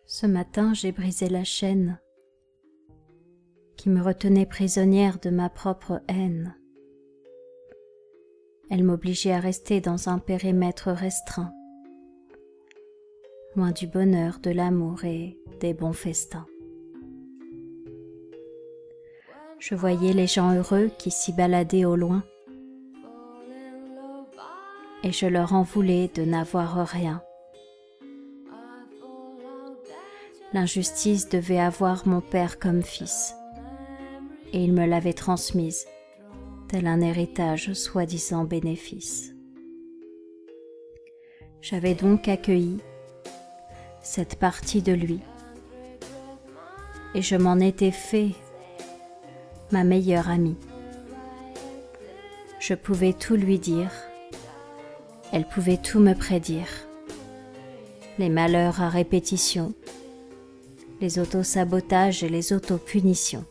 Ce matin, j'ai brisé la chaîne qui me retenait prisonnière de ma propre haine. Elle m'obligeait à rester dans un périmètre restreint, loin du bonheur, de l'amour et des bons festins. Je voyais les gens heureux qui s'y baladaient au loin, et je leur en voulais de n'avoir rien. L'injustice devait avoir mon père comme fils, et il me l'avait transmise, tel un héritage soi-disant bénéfice. J'avais donc accueilli cette partie de lui, et je m'en étais fait ma meilleure amie. Je pouvais tout lui dire, elle pouvait tout me prédire, les malheurs à répétition, les autosabotages et les autopunitions.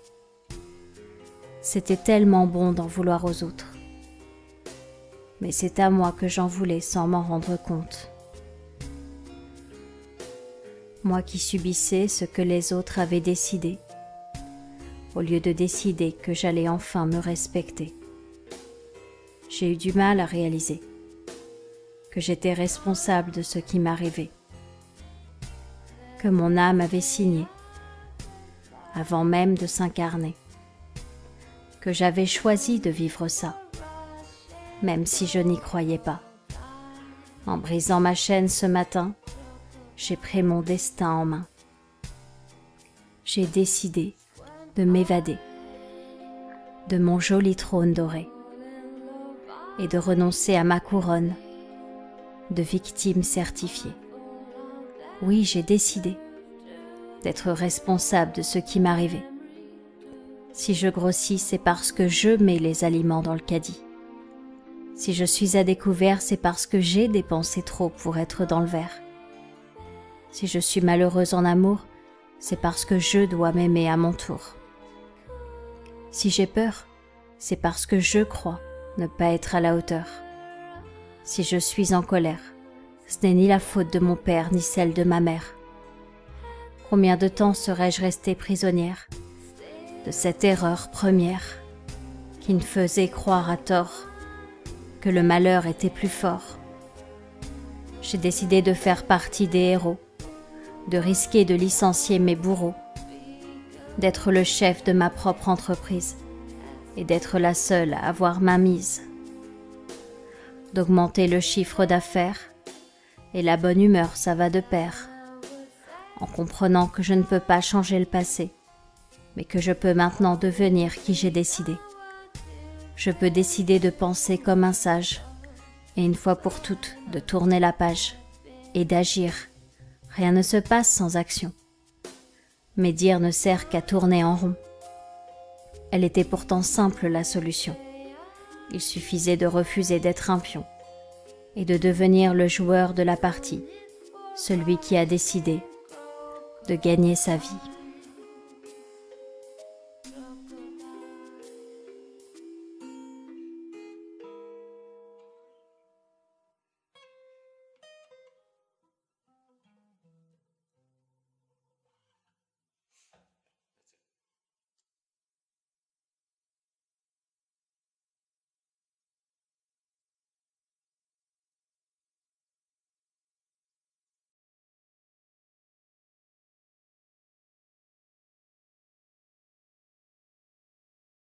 C'était tellement bon d'en vouloir aux autres, mais c'est à moi que j'en voulais sans m'en rendre compte. Moi qui subissais ce que les autres avaient décidé, au lieu de décider que j'allais enfin me respecter. J'ai eu du mal à réaliser que j'étais responsable de ce qui m'arrivait, que mon âme avait signé, avant même de s'incarner, que j'avais choisi de vivre ça, même si je n'y croyais pas. En brisant ma chaîne ce matin, j'ai pris mon destin en main. J'ai décidé de m'évader de mon joli trône doré et de renoncer à ma couronne de victime certifiée. Oui, j'ai décidé d'être responsable de ce qui m'arrivait. Si je grossis, c'est parce que je mets les aliments dans le caddie. Si je suis à découvert, c'est parce que j'ai dépensé trop pour être dans le verre. Si je suis malheureuse en amour, c'est parce que je dois m'aimer à mon tour. Si j'ai peur, c'est parce que je crois ne pas être à la hauteur. Si je suis en colère, ce n'est ni la faute de mon père ni celle de ma mère. Combien de temps serais-je restée prisonnière de cette erreur première qui me faisait croire à tort que le malheur était plus fort? J'ai décidé de faire partie des héros, de risquer de licencier mes bourreaux, d'être le chef de ma propre entreprise et d'être la seule à avoir main mise, d'augmenter le chiffre d'affaires, et la bonne humeur, ça va de pair, en comprenant que je ne peux pas changer le passé, mais que je peux maintenant devenir qui j'ai décidé. Je peux décider de penser comme un sage, et une fois pour toutes de tourner la page, et d'agir. Rien ne se passe sans action. Mais dire ne sert qu'à tourner en rond. Elle était pourtant simple, la solution. Il suffisait de refuser d'être un pion et de devenir le joueur de la partie, celui qui a décidé de gagner sa vie.